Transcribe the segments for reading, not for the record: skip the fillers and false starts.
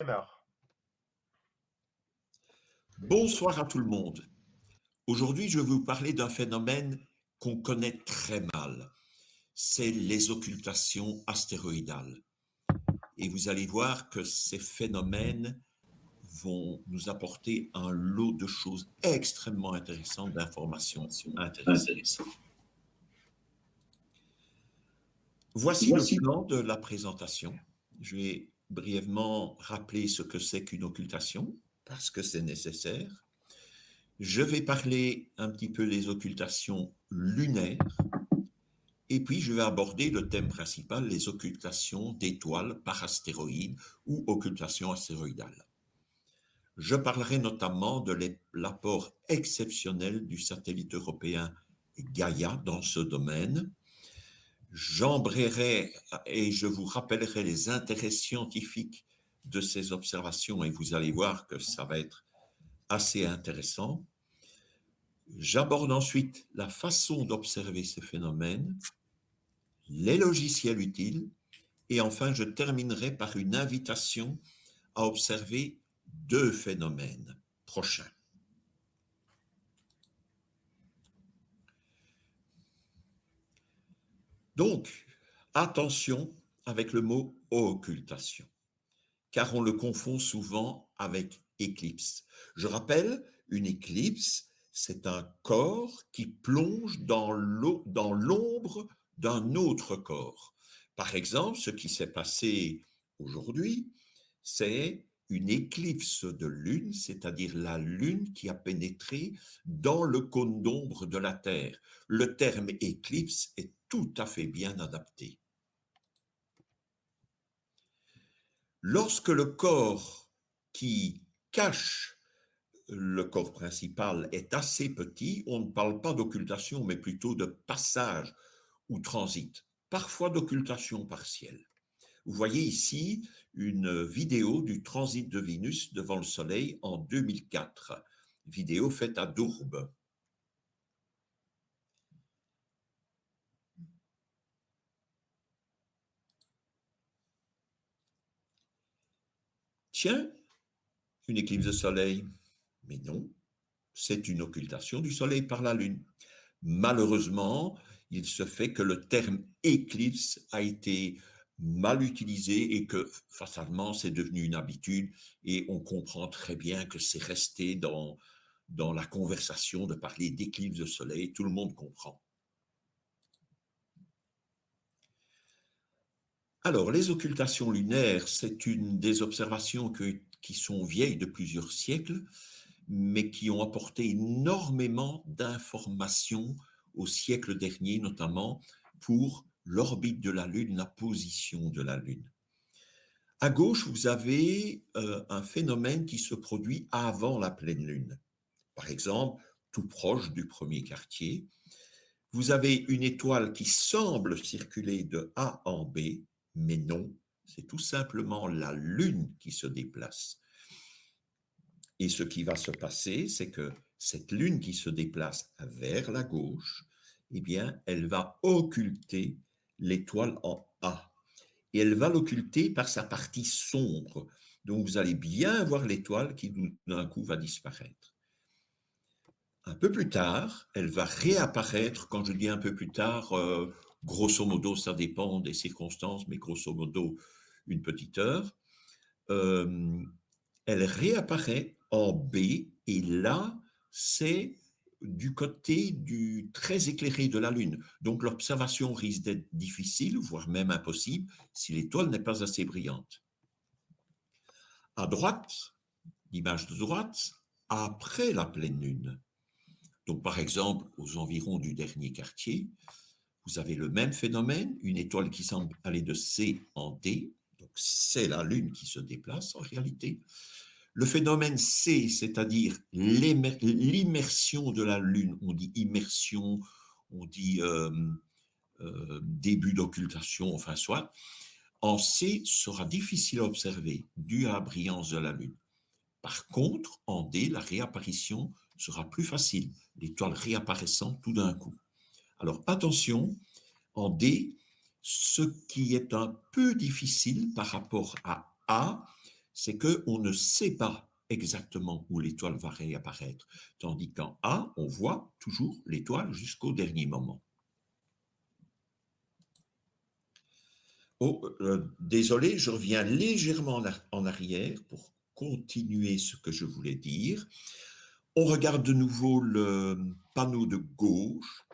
démarre. Bonsoir à tout le monde. Aujourd'hui, je vais vous parler d'un phénomène qu'on connaît très mal. C'est les occultations astéroïdales. Et vous allez voir que ces phénomènes vont nous apporter un lot de choses extrêmement intéressantes, d'informations intéressantes. Voici le plan de la présentation. Je vais brièvement rappeler ce que c'est qu'une occultation, parce que c'est nécessaire. Je vais parler un petit peu des occultations lunaires, et puis je vais aborder le thème principal, les occultations d'étoiles par astéroïdes ou occultations astéroïdales. Je parlerai notamment de l'apport exceptionnel du satellite européen Gaïa dans ce domaine. J'embrayerai et je vous rappellerai les intérêts scientifiques de ces observations, et vous allez voir que ça va être assez intéressant. J'aborde ensuite la façon d'observer ces phénomènes, les logiciels utiles, et enfin je terminerai par une invitation à observer deux phénomènes prochains. Donc, attention avec le mot occultation, car on le confond souvent avec éclipse. Je rappelle, une éclipse, c'est un corps qui plonge dans l'ombre d'un autre corps. Par exemple, ce qui s'est passé aujourd'hui, c'est une éclipse de lune, c'est-à-dire la lune qui a pénétré dans le cône d'ombre de la Terre. Le terme éclipse est tout à fait bien adapté. Lorsque le corps qui cache le corps principal est assez petit, on ne parle pas d'occultation, mais plutôt de passage ou transit, parfois d'occultation partielle. Vous voyez ici une vidéo du transit de Vénus devant le Soleil en 2004, vidéo faite à Dourbe. Tiens, une éclipse de Soleil. Mais non, c'est une occultation du Soleil par la Lune. Malheureusement, il se fait que le terme éclipse a été mal utilisé et que fatalement c'est devenu une habitude, et on comprend très bien que c'est resté dans la conversation de parler d'éclipse de soleil, tout le monde comprend. Alors, les occultations lunaires, c'est une des observations qui sont vieilles de plusieurs siècles, mais qui ont apporté énormément d'informations au siècle dernier, notamment pour l'orbite de la Lune, la position de la Lune. À gauche, vous avez un phénomène qui se produit avant la pleine Lune. Par exemple, tout proche du premier quartier, vous avez une étoile qui semble circuler de A en B, mais non, c'est tout simplement la Lune qui se déplace. Et ce qui va se passer, c'est que cette Lune qui se déplace vers la gauche, eh bien, elle va occulter l'étoile en A. Et elle va l'occulter par sa partie sombre. Donc, vous allez bien voir l'étoile qui, d'un coup, va disparaître. Un peu plus tard, elle va réapparaître. Quand je dis un peu plus tard, grosso modo, ça dépend des circonstances, mais grosso modo, une petite heure. Elle réapparaît en B, et là, c'est du côté du très éclairé de la Lune. Donc, l'observation risque d'être difficile, voire même impossible, si l'étoile n'est pas assez brillante. À droite, l'image de droite, après la pleine Lune. Donc, par exemple, aux environs du dernier quartier, vous avez le même phénomène, une étoile qui semble aller de C en D. Donc, c'est la Lune qui se déplace en réalité. Le phénomène C, c'est-à-dire l'immersion de la Lune, on dit immersion, on dit début d'occultation, enfin soit, en C sera difficile à observer dû à la brillance de la Lune. Par contre, en D, la réapparition sera plus facile, l'étoile réapparaissant tout d'un coup. Alors attention, en D, ce qui est un peu difficile par rapport à A, c'est qu'on ne sait pas exactement où l'étoile va réapparaître, tandis qu'en A, on voit toujours l'étoile jusqu'au dernier moment. Oh, désolé, je reviens légèrement en arrière pour continuer ce que je voulais dire. On regarde de nouveau le panneau de gauche.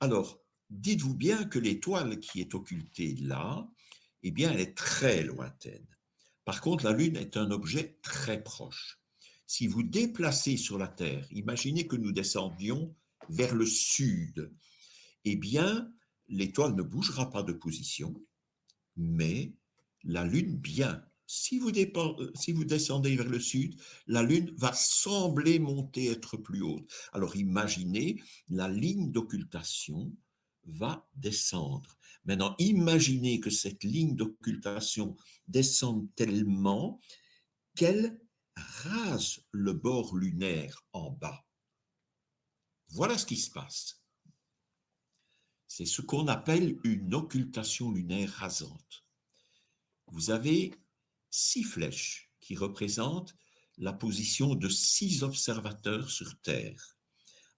Alors, dites-vous bien que l'étoile qui est occultée là, eh bien, elle est très lointaine. Par contre, la Lune est un objet très proche. Si vous déplacez sur la Terre, imaginez que nous descendions vers le sud, eh bien, l'étoile ne bougera pas de position, mais la Lune bien. Si vous descendez vers le sud, la Lune va sembler monter, être plus haute. Alors imaginez, la ligne d'occultation va descendre. Maintenant, imaginez que cette ligne d'occultation descende tellement qu'elle rase le bord lunaire en bas. Voilà ce qui se passe. C'est ce qu'on appelle une occultation lunaire rasante. Vous avez 6 flèches qui représentent la position de 6 observateurs sur Terre.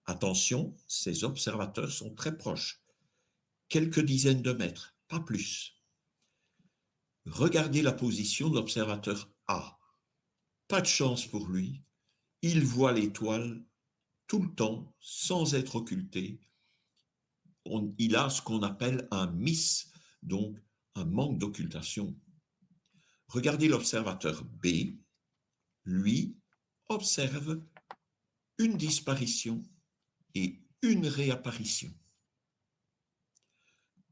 Attention, ces observateurs sont très proches, quelques dizaines de mètres, pas plus. Regardez la position de l'observateur A. Pas de chance pour lui, il voit l'étoile tout le temps sans être occulté. Il a ce qu'on appelle un miss, donc un manque d'occultation. Regardez l'observateur B, lui, observe une disparition et une réapparition.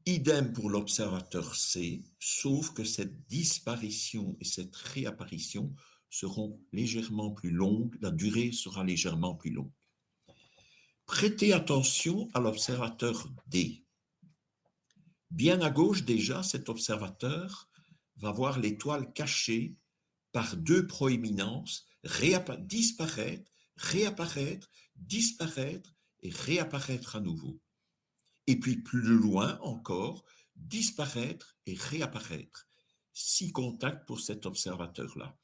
Idem pour l'observateur C, sauf que cette disparition et cette réapparition seront légèrement plus longues, la durée sera légèrement plus longue. Prêtez attention à l'observateur D. Bien à gauche déjà, cet observateur va voir l'étoile cachée par 2 proéminences, disparaître, réapparaître, disparaître et réapparaître à nouveau. Et puis plus loin encore, disparaître et réapparaître. 6 contacts pour cet observateur-là.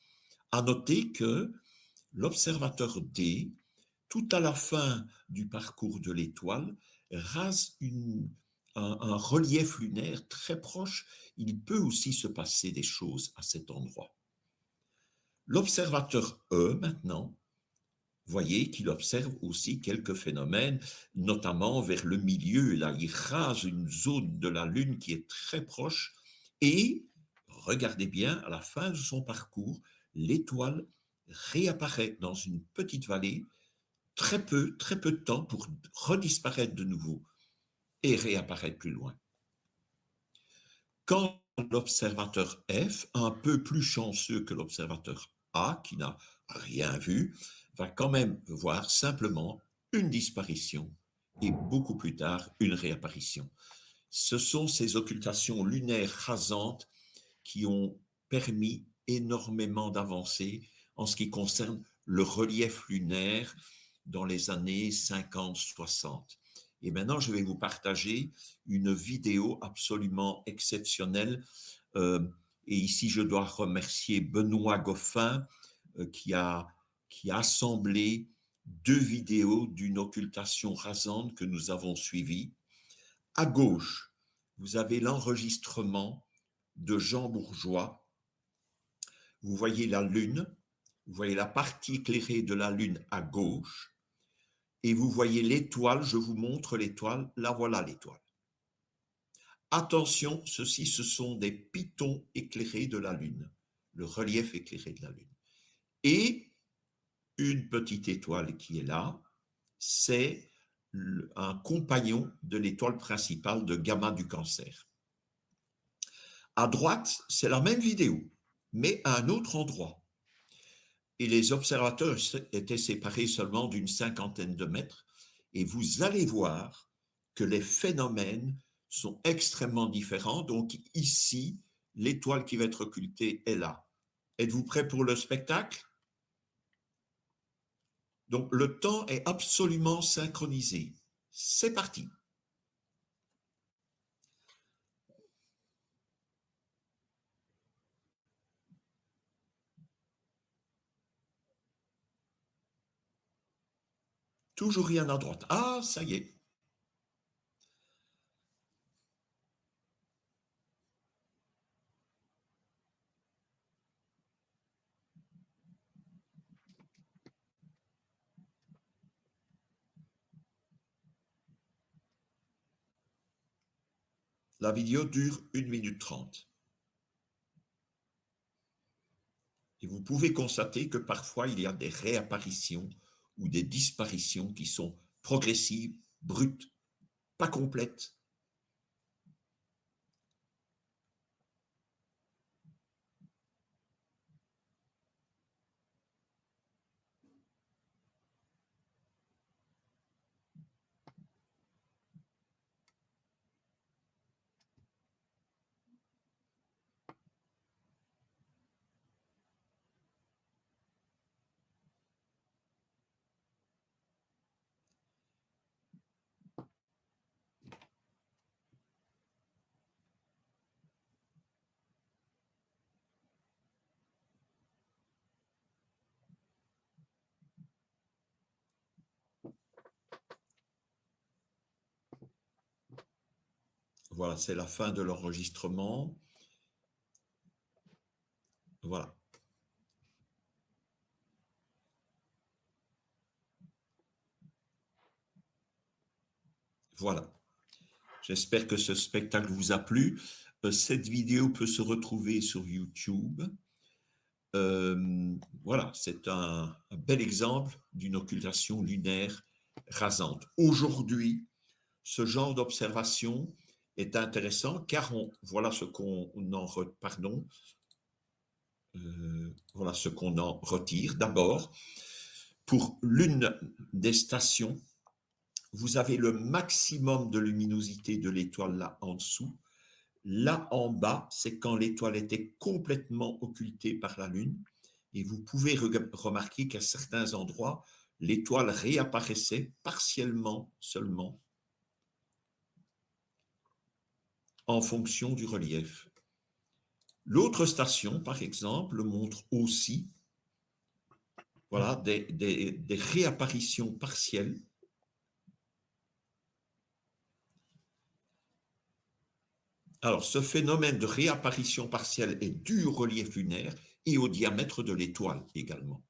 À noter que l'observateur D, tout à la fin du parcours de l'étoile, rase un relief lunaire très proche. Il peut aussi se passer des choses à cet endroit. L'observateur E, maintenant, voyez qu'il observe aussi quelques phénomènes, notamment vers le milieu. Là, il rase une zone de la Lune qui est très proche et, regardez bien, à la fin de son parcours, l'étoile réapparaît dans une petite vallée, très peu de temps pour redisparaître de nouveau et réapparaître plus loin. Quand l'observateur F, un peu plus chanceux que l'observateur A, qui n'a rien vu, va quand même voir simplement une disparition et beaucoup plus tard une réapparition. Ce sont ces occultations lunaires rasantes qui ont permis énormément d'avancer en ce qui concerne le relief lunaire dans les années 50-60. Et maintenant, je vais vous partager une vidéo absolument exceptionnelle. Et ici, je dois remercier Benoît Goffin qui a assemblé 2 vidéos d'une occultation rasante que nous avons suivie. À gauche, vous avez l'enregistrement de Jean Bourgeois. Vous voyez la Lune, vous voyez la partie éclairée de la Lune à gauche, et vous voyez l'étoile, je vous montre l'étoile, là voilà l'étoile. Attention, ceci, ce sont des pitons éclairés de la Lune, le relief éclairé de la Lune. Et une petite étoile qui est là, c'est un compagnon de l'étoile principale de Gamma du Cancer. À droite, c'est la même vidéo, mais à un autre endroit. Et les observateurs étaient séparés seulement d'une 50aine de mètres, et vous allez voir que les phénomènes sont extrêmement différents. Donc ici, l'étoile qui va être occultée est là. Êtes-vous prêts pour le spectacle? Donc le temps est absolument synchronisé. C'est parti. Toujours rien à droite. Ah, ça y est. La vidéo dure 1 minute 30. Et vous pouvez constater que parfois il y a des réapparitions ou des disparitions qui sont progressives, brutes, pas complètes. Voilà, c'est la fin de l'enregistrement. Voilà. Voilà. J'espère que ce spectacle vous a plu. Cette vidéo peut se retrouver sur YouTube. Voilà, c'est un bel exemple d'une occultation lunaire rasante. Aujourd'hui, ce genre d'observation est intéressant car voilà ce qu'on en voilà ce qu'on en retire. D'abord, pour l'une des stations, vous avez le maximum de luminosité de l'étoile là en dessous. Là en bas, c'est quand l'étoile était complètement occultée par la Lune. Et vous pouvez remarquer qu'à certains endroits, l'étoile réapparaissait partiellement seulement en fonction du relief. L'autre station, par exemple, montre aussi voilà, des réapparitions partielles. Alors, ce phénomène de réapparition partielle est dû au relief lunaire et au diamètre de l'étoile également.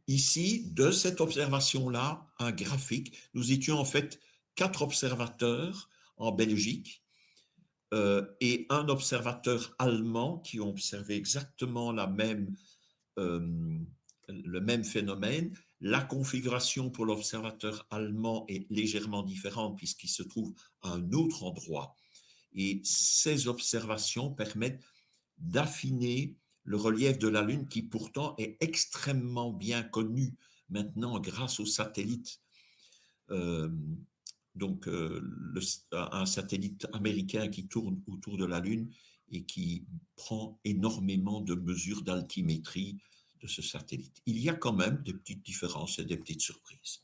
Ici, de cette observation-là, un graphique. Nous étions en fait 4 observateurs en Belgique et un observateur allemand qui ont observé exactement le même phénomène. La configuration pour l'observateur allemand est légèrement différente puisqu'il se trouve à un autre endroit. Et ces observations permettent d'affiner le relief de la Lune qui pourtant est extrêmement bien connu maintenant grâce aux satellites. Euh, un satellite américain qui tourne autour de la Lune et qui prend énormément de mesures d'altimétrie de ce satellite. Il y a quand même des petites différences et des petites surprises.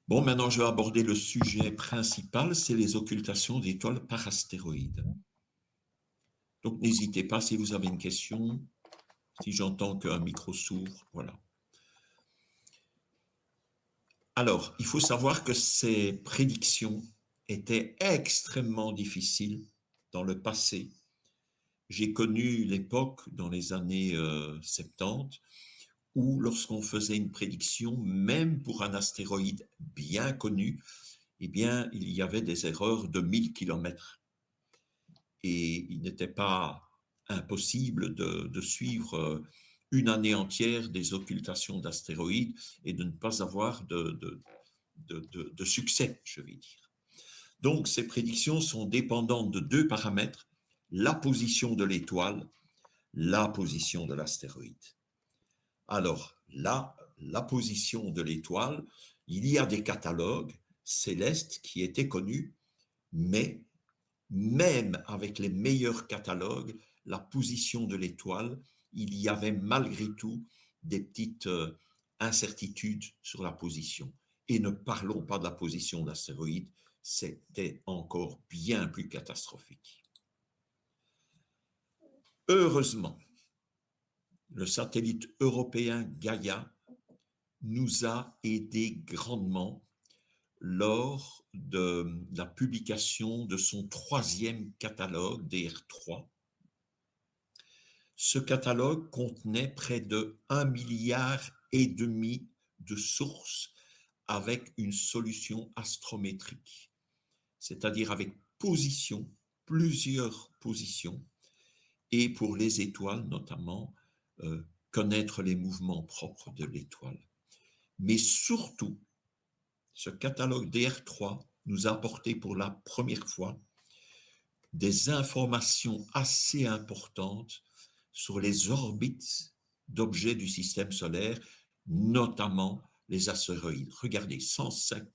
Bon, maintenant je vais aborder le sujet principal, c'est les occultations d'étoiles par astéroïdes. Donc n'hésitez pas si vous avez une question, si j'entends qu'un micro s'ouvre, voilà. Alors, il faut savoir que ces prédictions étaient extrêmement difficiles dans le passé. J'ai connu l'époque dans les années 70 où lorsqu'on faisait une prédiction, même pour un astéroïde bien connu, eh bien, il y avait des erreurs de 1000 km. Et il n'était pas impossible de suivre une année entière des occultations d'astéroïdes et de ne pas avoir de succès, je vais dire. Donc, ces prédictions sont dépendantes de 2 paramètres, la position de l'étoile, la position de l'astéroïde. Alors, là, la position de l'étoile, il y a des catalogues célestes qui étaient connus, mais même avec les meilleurs catalogues, la position de l'étoile, il y avait malgré tout des petites incertitudes sur la position. Et ne parlons pas de la position d'astéroïdes, c'était encore bien plus catastrophique. Heureusement, le satellite européen Gaia nous a aidés grandement lors de la publication de son troisième catalogue DR3. Ce catalogue contenait près de 1,5 milliard de sources avec une solution astrométrique, c'est-à-dire avec position, plusieurs positions, et pour les étoiles notamment, connaître les mouvements propres de l'étoile. Mais surtout, ce catalogue DR3 nous a apporté pour la première fois des informations assez importantes sur les orbites d'objets du système solaire, notamment les astéroïdes. Regardez,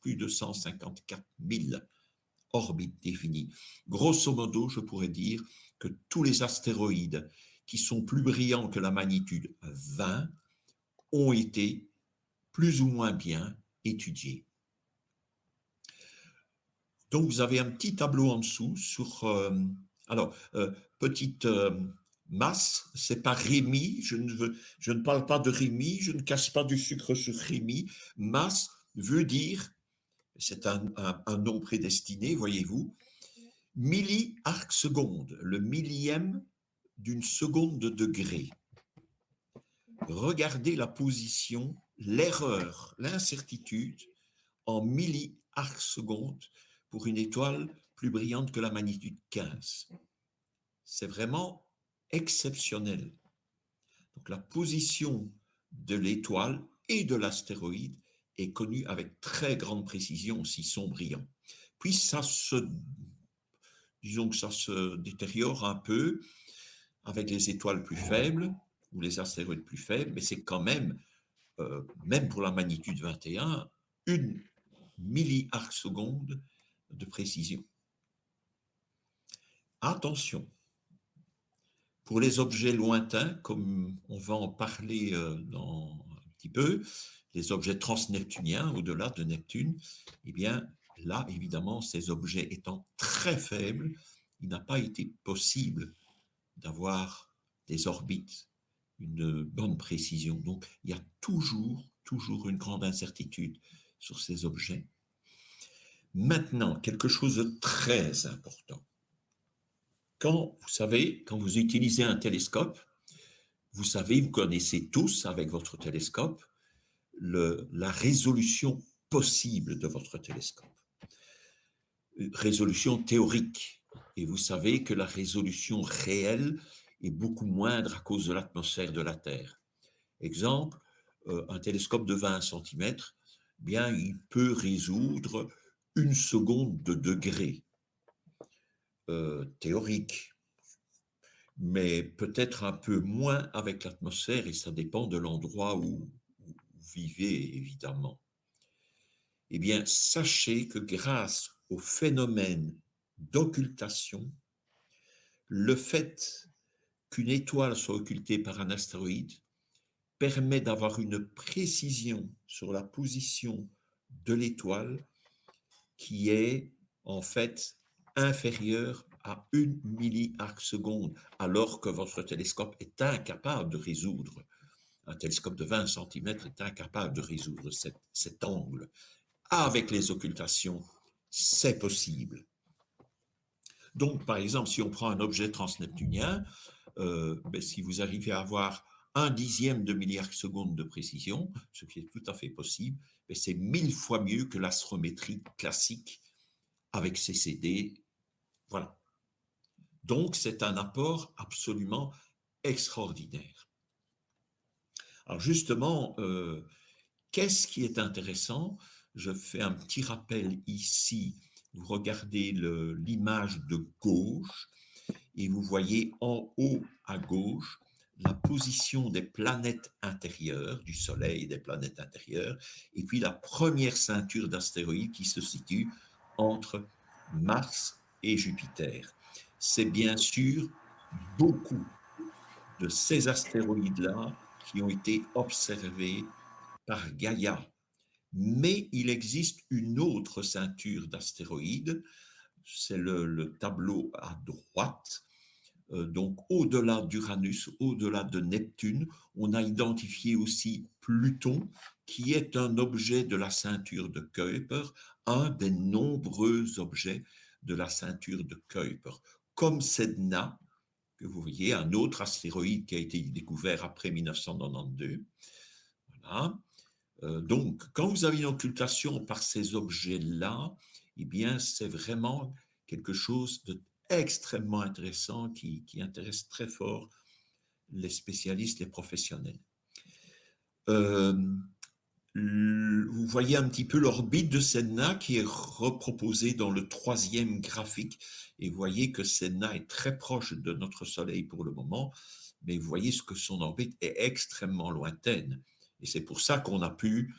plus de 154 000 orbites définies. Grosso modo, je pourrais dire que tous les astéroïdes qui sont plus brillants que la magnitude 20 ont été plus ou moins bien étudiés. Donc, vous avez un petit tableau en dessous sur... petite masse, c'est pas Rémi, je ne parle pas de Rémi, je ne cache pas du sucre sur Rémi. Masse veut dire, c'est un nom prédestiné, voyez-vous, milliarc seconde, le millième d'une seconde de degré. Regardez la position, l'erreur, l'incertitude en milliarc seconde pour une étoile plus brillante que la magnitude 15. C'est vraiment exceptionnel. Donc la position de l'étoile et de l'astéroïde est connue avec très grande précision s'ils sont brillants. Puis disons que ça se détériore un peu avec les étoiles plus faibles ou les astéroïdes plus faibles, mais c'est quand même, même pour la magnitude 21, une milliarc seconde de précision. Attention, pour les objets lointains, comme on va en parler dans un petit peu, les objets transneptuniens au-delà de Neptune, eh bien là, évidemment, ces objets étant très faibles, il n'a pas été possible d'avoir des orbites, une bonne précision. Donc, il y a toujours une grande incertitude sur ces objets. Maintenant, quelque chose de très important. Quand vous utilisez un télescope, vous connaissez tous avec votre télescope la résolution possible de votre télescope. Résolution théorique. Et vous savez que la résolution réelle est beaucoup moindre à cause de l'atmosphère de la Terre. Exemple, un télescope de 20 cm, bien, il peut résoudre une seconde de degré théorique, mais peut-être un peu moins avec l'atmosphère, et ça dépend de l'endroit où vous vivez, évidemment. Eh bien, sachez que grâce au phénomène d'occultation, le fait qu'une étoile soit occultée par un astéroïde permet d'avoir une précision sur la position de l'étoile qui est en fait inférieure à 1 milliarc seconde, alors que votre télescope est incapable de résoudre, un télescope de 20 cm est incapable de résoudre cet angle. Avec les occultations, c'est possible. Donc, par exemple, si on prend un objet transneptunien, si vous arrivez à avoir 1/10 de milliarc seconde de précision, ce qui est tout à fait possible, c'est 1000 fois mieux que l'astrométrie classique avec CCD. Voilà. Donc, c'est un apport absolument extraordinaire. Alors, justement, qu'est-ce qui est intéressant? Je fais un petit rappel ici. Vous regardez l'image de gauche et vous voyez en haut à gauche la position des planètes intérieures, du Soleil et des planètes intérieures, et puis la première ceinture d'astéroïdes qui se situe entre Mars et Jupiter. C'est bien sûr beaucoup de ces astéroïdes-là qui ont été observés par Gaïa. Mais il existe une autre ceinture d'astéroïdes, c'est le tableau à droite, donc au-delà d'Uranus, au-delà de Neptune. On a identifié aussi Pluton, qui est un objet de la ceinture de Kuiper, un des nombreux objets de la ceinture de Kuiper, comme Sedna, que vous voyez, un autre astéroïde qui a été découvert après 1992. Voilà. Donc, quand vous avez une occultation par ces objets-là, eh bien, c'est vraiment quelque chose d'extrêmement intéressant qui intéresse très fort les spécialistes, les professionnels. Euh, vous voyez un petit peu l'orbite de Sedna qui est reproposée dans le troisième graphique. Et vous voyez que Sedna est très proche de notre Soleil pour le moment, mais vous voyez ce que son orbite est extrêmement lointaine. Et c'est pour ça qu'on a pu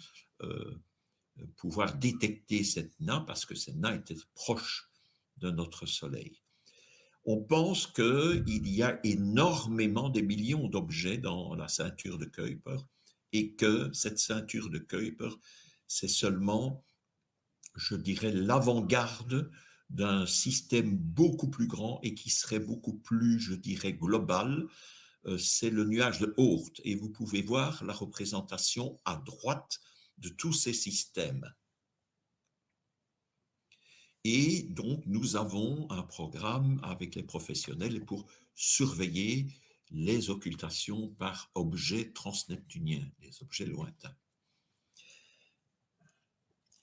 pouvoir détecter Sedna, parce que Sedna était proche de notre Soleil. On pense qu'il y a énormément, des millions d'objets dans la ceinture de Kuiper, et que cette ceinture de Kuiper, c'est seulement, je dirais, l'avant-garde d'un système beaucoup plus grand et qui serait beaucoup plus, je dirais, global. C'est le nuage de Oort, et vous pouvez voir la représentation à droite de tous ces systèmes. Et donc, nous avons un programme avec les professionnels pour surveiller les occultations par objets transneptuniens, les objets lointains.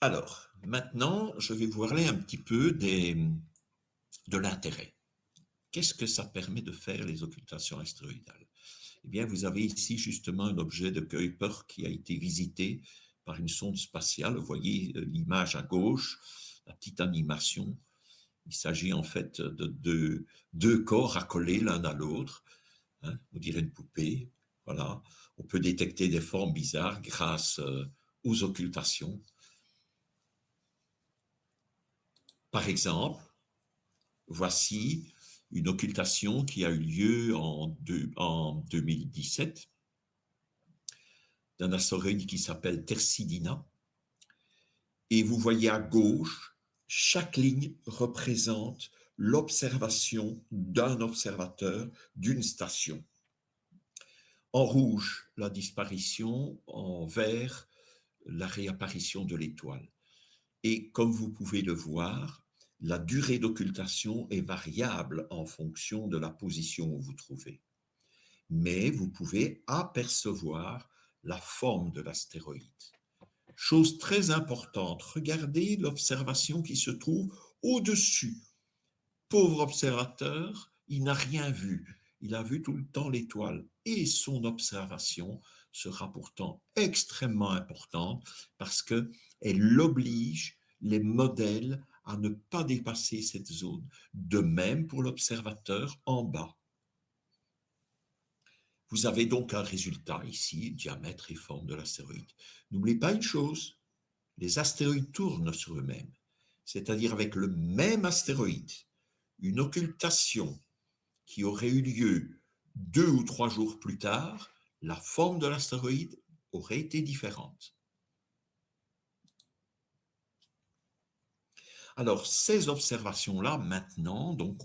Alors, maintenant, je vais vous parler un petit peu de l'intérêt. Qu'est-ce que ça permet de faire, les occultations astéroïdales? Eh bien, vous avez ici justement un objet de Kuiper qui a été visité par une sonde spatiale. Vous voyez l'image à gauche, la petite animation. Il s'agit en fait de deux corps accolés l'un à l'autre. Hein, on dirait une poupée. Voilà. On peut détecter des formes bizarres grâce aux occultations. Par exemple, voici une occultation qui a eu lieu en 2017 d'un astéroïde qui s'appelle Tersidina. Et vous voyez à gauche, chaque ligne représente l'observation d'un observateur d'une station. En rouge, la disparition, en vert, la réapparition de l'étoile. Et comme vous pouvez le voir, la durée d'occultation est variable en fonction de la position où vous trouvez. Mais vous pouvez apercevoir la forme de l'astéroïde. Chose très importante, regardez l'observation qui se trouve au-dessus. Pauvre observateur, il n'a rien vu. Il a vu tout le temps l'étoile. Et son observation sera pourtant extrêmement importante parce qu'elle oblige les modèles à ne pas dépasser cette zone. De même pour l'observateur en bas. Vous avez donc un résultat ici, diamètre et forme de l'astéroïde. N'oubliez pas une chose, les astéroïdes tournent sur eux-mêmes, c'est-à-dire avec le même astéroïde, une occultation qui aurait eu lieu 2 ou 3 jours plus tard, la forme de l'astéroïde aurait été différente. Alors, ces observations-là, maintenant, donc,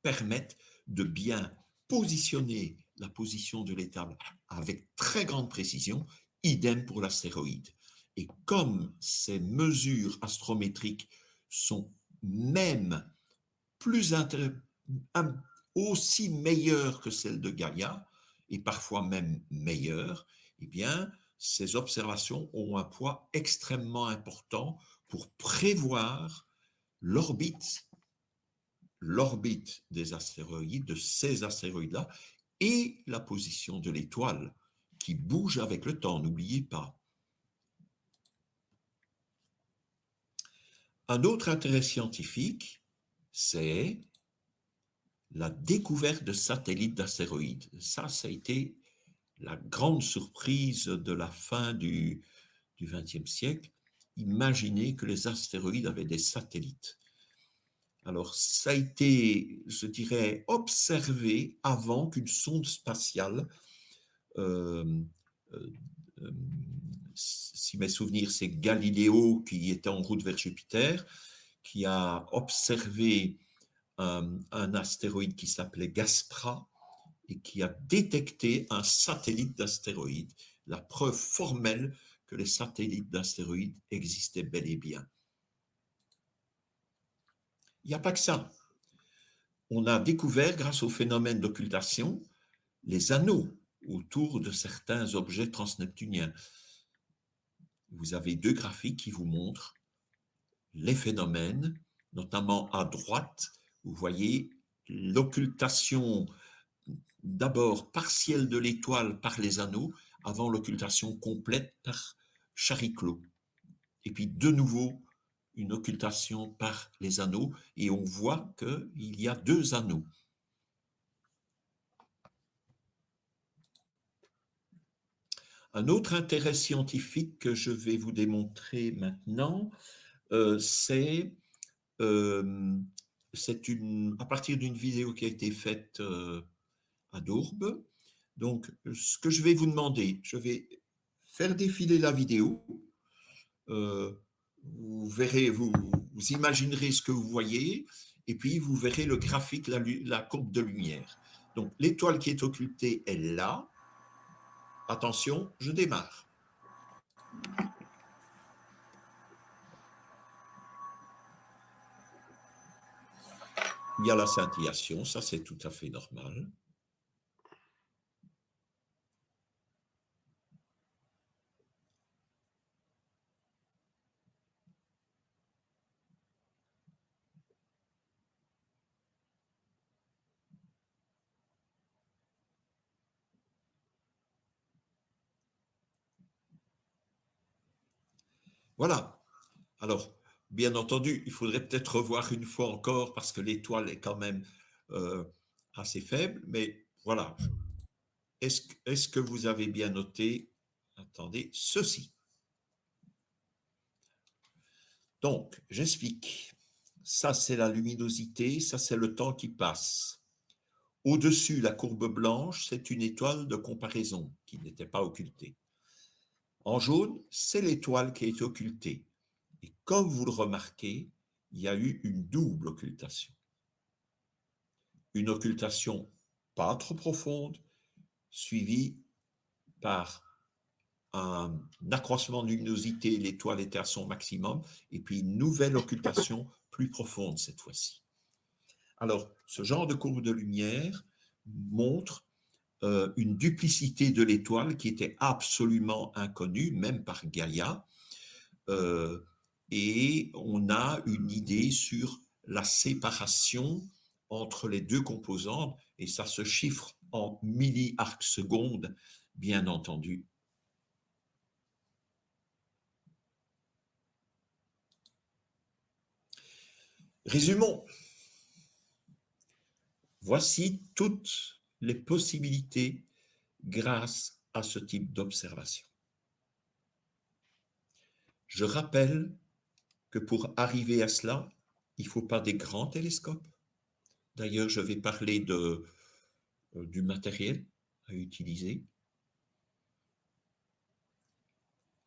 permettent de bien positionner la position de l'étoile avec très grande précision, idem pour l'astéroïde. Et comme ces mesures astrométriques sont même plus aussi meilleures que celles de Gaïa, et parfois même meilleures, eh bien, ces observations ont un poids extrêmement important pour prévoir l'orbite des astéroïdes, de ces astéroïdes-là, et la position de l'étoile qui bouge avec le temps, n'oubliez pas. Un autre intérêt scientifique, c'est la découverte de satellites d'astéroïdes. Ça a été la grande surprise de la fin du XXe siècle. Imaginez que les astéroïdes avaient des satellites. Alors, ça a été, je dirais, observé avant qu'une sonde spatiale, euh, euh, euh, si mes souvenirs, c'est Galiléo qui était en route vers Jupiter, qui a observé un astéroïde qui s'appelait Gaspra et qui a détecté un satellite d'astéroïdes, la preuve formelle que les satellites d'astéroïdes existaient bel et bien. Il n'y a pas que ça. On a découvert, grâce au phénomène d'occultation, les anneaux autour de certains objets transneptuniens. Vous avez deux graphiques qui vous montrent les phénomènes, notamment à droite, vous voyez l'occultation d'abord partielle de l'étoile par les anneaux, avant l'occultation complète par Chariclo. Et puis de nouveau, une occultation par les anneaux, et on voit qu'il y a deux anneaux. Un autre intérêt scientifique que je vais vous démontrer maintenant, c'est à partir d'une vidéo qui a été faite à Dourbe. Donc, ce que je vais vous demander, je vais faire défiler la vidéo. Vous verrez, vous imaginerez ce que vous voyez, et puis vous verrez le graphique, la courbe de lumière. Donc, l'étoile qui est occultée est là. Attention, je démarre. Il y a la scintillation, ça c'est tout à fait normal. Voilà. Alors, bien entendu, il faudrait peut-être revoir une fois encore parce que l'étoile est quand même assez faible, mais voilà. Est-ce que vous avez bien noté, attendez, ceci? Donc, j'explique. Ça, c'est la luminosité, ça, c'est le temps qui passe. Au-dessus, la courbe blanche, c'est une étoile de comparaison qui n'était pas occultée. En jaune, c'est l'étoile qui est occultée. Et comme vous le remarquez, il y a eu une double occultation. Une occultation pas trop profonde, suivie par un accroissement de luminosité, l'étoile était à son maximum, et puis une nouvelle occultation plus profonde cette fois-ci. Alors, ce genre de courbe de lumière montre une duplicité de l'étoile qui était absolument inconnue, même par Gaïa, et on a une idée sur la séparation entre les deux composantes, et ça se chiffre en milliarcs-secondes, bien entendu. Résumons. Voici toutes les possibilités grâce à ce type d'observation. Je rappelle que pour arriver à cela, il ne faut pas des grands télescopes. D'ailleurs, je vais parler du matériel à utiliser.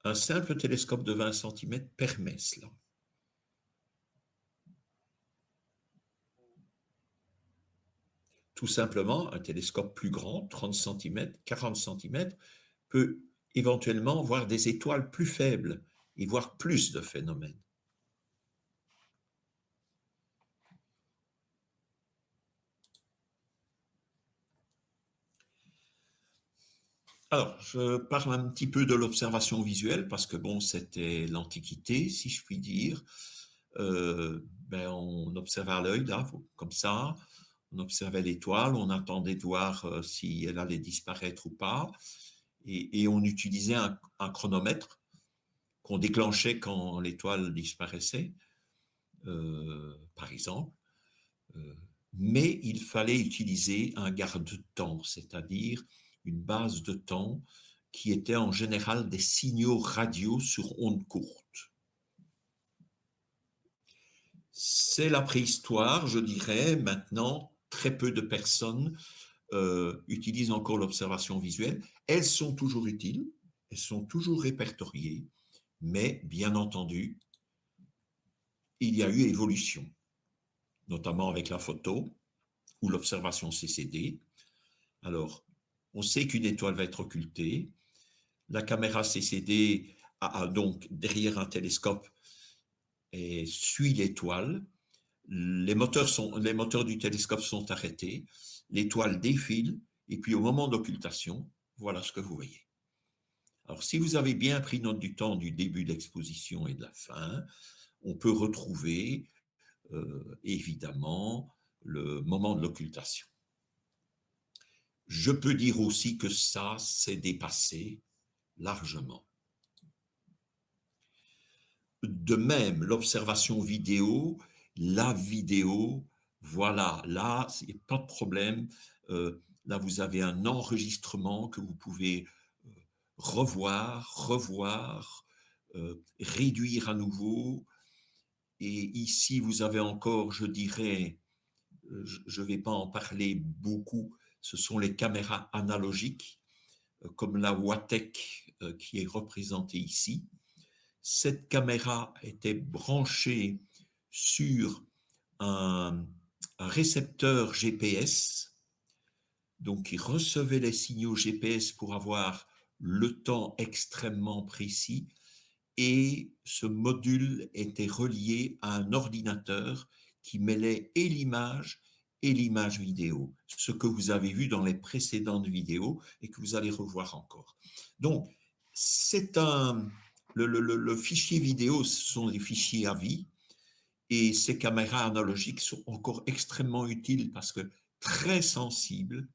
Un simple télescope de 20 cm permet cela. Tout simplement, un télescope plus grand, 30 cm, 40 cm, peut éventuellement voir des étoiles plus faibles et voir plus de phénomènes. Alors, je parle un petit peu de l'observation visuelle parce que bon, c'était l'Antiquité, si je puis dire. On observait à l'œil, là, comme ça. On observait l'étoile, on attendait de voir si elle allait disparaître ou pas. Et on utilisait un chronomètre qu'on déclenchait quand l'étoile disparaissait, par exemple. Mais il fallait utiliser un garde-temps, c'est-à-dire une base de temps qui était en général des signaux radio sur ondes courtes. C'est la préhistoire, je dirais. Maintenant, très peu de personnes utilisent encore l'observation visuelle. Elles sont toujours utiles, elles sont toujours répertoriées, mais bien entendu, il y a eu évolution. notamment avec la photo ou l'observation CCD. Alors, on sait qu'une étoile va être occultée. La caméra CCD a donc derrière un télescope et suit l'étoile. Les moteurs du télescope sont arrêtés. L'étoile défile et puis au moment d'occultation, voilà ce que vous voyez. Alors, si vous avez bien pris note du temps du début d'exposition et de la fin, on peut retrouver évidemment le moment de l'occultation. Je peux dire aussi que ça, c'est dépassé largement. De même, l'observation vidéo, la vidéo, voilà, là, il n'y a pas de problème. Là, vous avez un enregistrement que vous pouvez revoir, réduire à nouveau. Et ici, vous avez encore, je dirais, je ne vais pas en parler beaucoup, ce sont les caméras analogiques, comme la Wattec qui est représentée ici. Cette caméra était branchée sur un récepteur GPS, donc il recevait les signaux GPS pour avoir le temps extrêmement précis, et ce module était relié à un ordinateur qui mêlait et l'image vidéo, ce que vous avez vu dans les précédentes vidéos et que vous allez revoir encore. Donc, le fichier vidéo, ce sont des fichiers à vie, et ces caméras analogiques sont encore extrêmement utiles parce que très sensibles,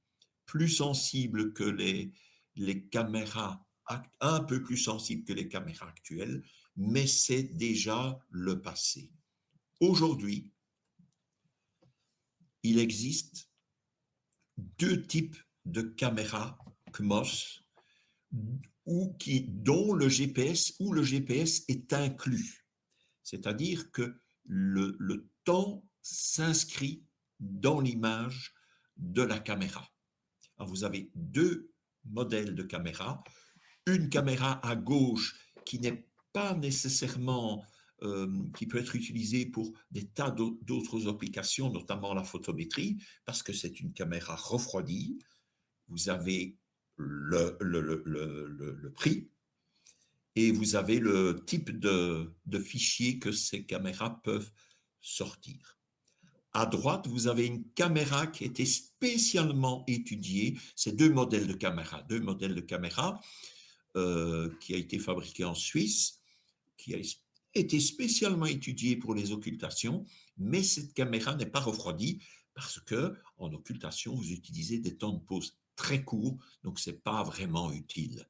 plus sensibles que les caméras, un peu plus sensibles que les caméras actuelles, mais c'est déjà le passé. Aujourd'hui, il existe deux types de caméras CMOS dont le GPS est inclus. C'est-à-dire que le temps s'inscrit dans l'image de la caméra. Alors vous avez deux modèles de caméra. Une caméra à gauche qui n'est pas nécessairement, qui peut être utilisée pour des tas d'autres applications, notamment la photométrie, parce que c'est une caméra refroidie. Vous avez le prix et vous avez le type de fichier que ces caméras peuvent sortir. À droite, vous avez une caméra qui a été spécialement étudiée. C'est deux modèles de caméra qui a été fabriqué en Suisse, qui a été spécialement étudiée pour les occultations, mais cette caméra n'est pas refroidie parce que en occultation, vous utilisez des temps de pause très courts, donc ce n'est pas vraiment utile.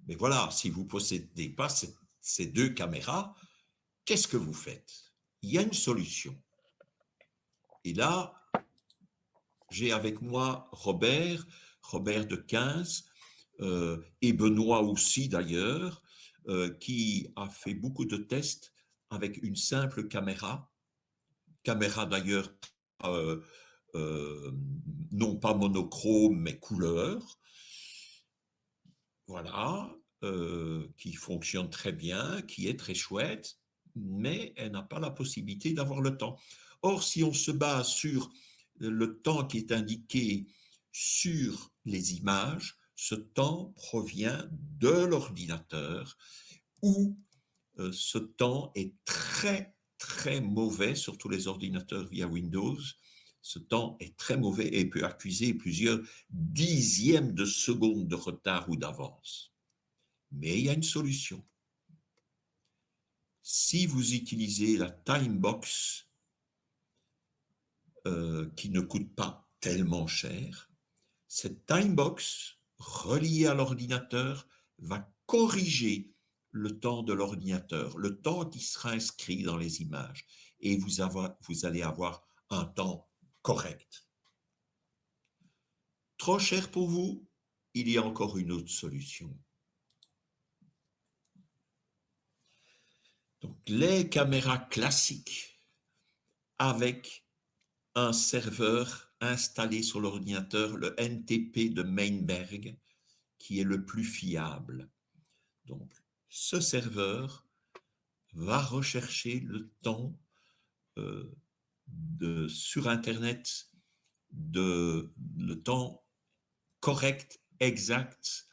Mais voilà, si vous ne possédez pas ces deux caméras, qu'est-ce que vous faites? Il y a une solution. Et là, j'ai avec moi Robert de 15, et Benoît aussi d'ailleurs, qui a fait beaucoup de tests avec une simple caméra d'ailleurs euh, euh, non pas monochrome mais couleur, voilà, qui fonctionne très bien, qui est très chouette, mais elle n'a pas la possibilité d'avoir le temps. Or, si on se base sur le temps qui est indiqué sur les images, ce temps provient de l'ordinateur où ce temps est très, très mauvais, surtout les ordinateurs via Windows. Ce temps est très mauvais et peut accuser plusieurs dixièmes de seconde de retard ou d'avance. Mais il y a une solution. Si vous utilisez la Timebox, qui ne coûte pas tellement cher, cette Timebox reliée à l'ordinateur va corriger le temps de l'ordinateur, le temps qui sera inscrit dans les images, et vous allez avoir un temps correct. Trop cher pour vous? Il y a encore une autre solution. Donc, les caméras classiques avec un serveur installé sur l'ordinateur, le NTP de Meinberg, qui est le plus fiable. Donc, ce serveur va rechercher le temps sur Internet, le temps correct, exact.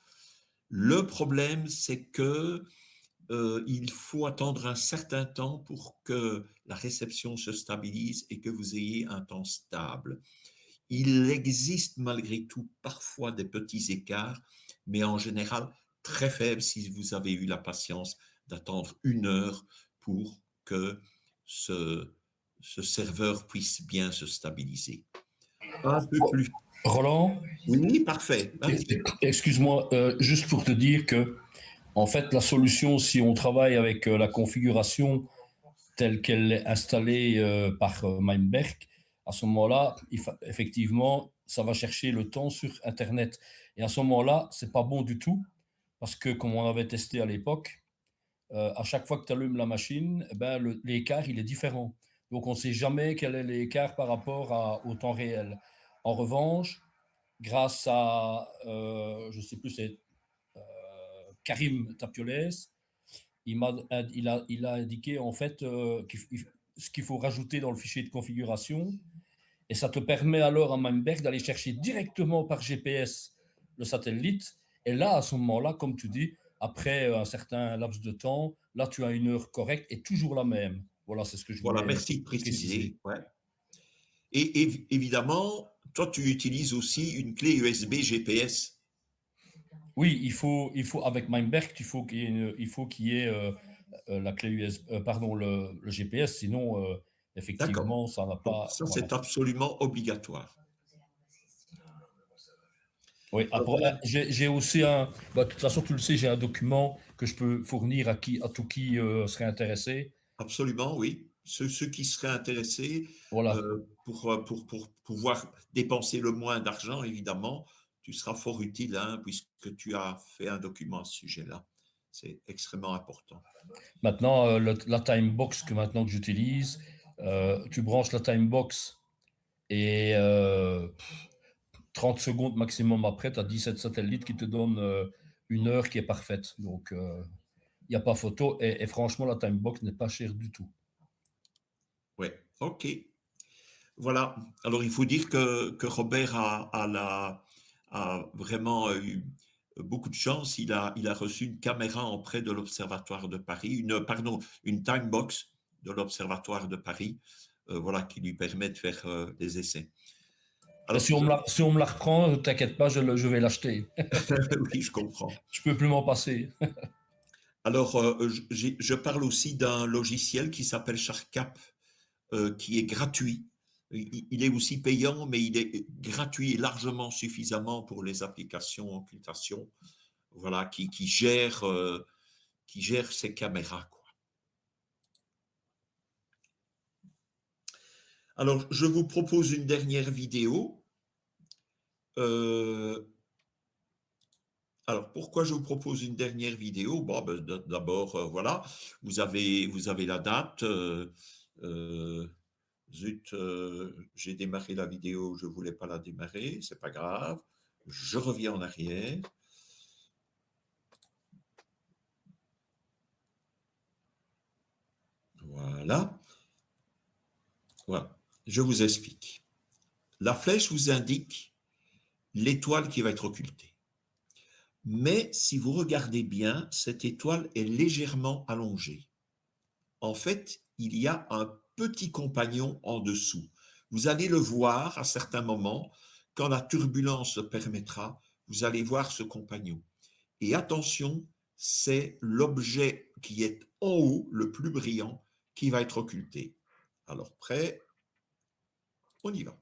Le problème, c'est que il faut attendre un certain temps pour que la réception se stabilise et que vous ayez un temps stable. Il existe malgré tout parfois des petits écarts, mais en général très faibles si vous avez eu la patience d'attendre 1 heure pour que ce, ce serveur puisse bien se stabiliser. Un peu plus. Roland, Oui, parfait. Vas-y. excuse-moi, juste pour te dire que, en fait, la solution, si on travaille avec la configuration telle qu'elle est installée par Meinberg, à ce moment-là, effectivement, ça va chercher le temps sur Internet. Et à ce moment-là, c'est pas bon du tout, parce que comme on avait testé à l'époque, à chaque fois que tu allumes la machine, eh ben, l'écart, il est différent. Donc, on ne sait jamais quel est l'écart par rapport au temps réel. En revanche, grâce à, je ne sais plus, c'est Karim Tapioles, il a indiqué en fait ce qu'il faut rajouter dans le fichier de configuration. Et ça te permet alors à Meinberg d'aller chercher directement par GPS le satellite. Et là, à ce moment-là, comme tu dis, après un certain laps de temps, là, tu as une heure correcte et toujours la même. Voilà, c'est ce que je Voilà, voulais merci de préciser. préciser. Ouais. Et évidemment, toi, tu utilises aussi une clé USB GPS. Oui, avec Meinberg, il faut qu'il y ait la clé USB, pardon, le GPS, sinon, D'accord. effectivement, ça n'a Donc, pas. ça, Voilà. c'est absolument obligatoire. Oui, après, Voilà. j'ai aussi un. Bah, de toute façon, tu le sais, j'ai un document que je peux fournir à tout qui serait intéressé. Absolument, oui. Ceux qui seraient intéressés Voilà. pour pouvoir dépenser le moins d'argent, évidemment, tu seras fort utile hein, puisque tu as fait un document à ce sujet-là. C'est extrêmement important. Maintenant, la timebox que j'utilise, tu branches la timebox et 30 secondes maximum après, tu as 17 satellites qui te donnent une heure qui est parfaite. Donc, il n'y a pas photo. Et franchement, la timebox n'est pas chère du tout. Oui, ok. Voilà. Alors, il faut dire que Robert a vraiment eu beaucoup de chance. Il a reçu une caméra en près de l'Observatoire de Paris, une time box de l'Observatoire de Paris, voilà, qui lui permet de faire des essais. Et Alors, si on me la reprend, t'inquiète pas, je vais l'acheter. oui, je comprends. Je peux plus m'en passer. Alors, je parle aussi d'un logiciel qui s'appelle SharkCap, qui est gratuit. Il est aussi payant, mais il est gratuit et largement suffisamment pour les applications occultation, voilà, qui gère ces caméras, quoi. Alors, je vous propose une dernière vidéo. Euh, alors, pourquoi je vous propose une dernière vidéo? Bon, ben, d'abord, voilà, vous avez la date. Euh, Zut, j'ai démarré la vidéo, je ne voulais pas la démarrer, c'est pas grave. Je reviens en arrière. Voilà. Voilà. Je vous explique. La flèche vous indique l'étoile qui va être occultée. Mais si vous regardez bien, cette étoile est légèrement allongée. En fait, il y a un petit compagnon en dessous. Vous allez le voir à certains moments, quand la turbulence le permettra, vous allez voir ce compagnon. Et attention, c'est l'objet qui est en haut, le plus brillant, qui va être occulté. Alors, prêt, on y va.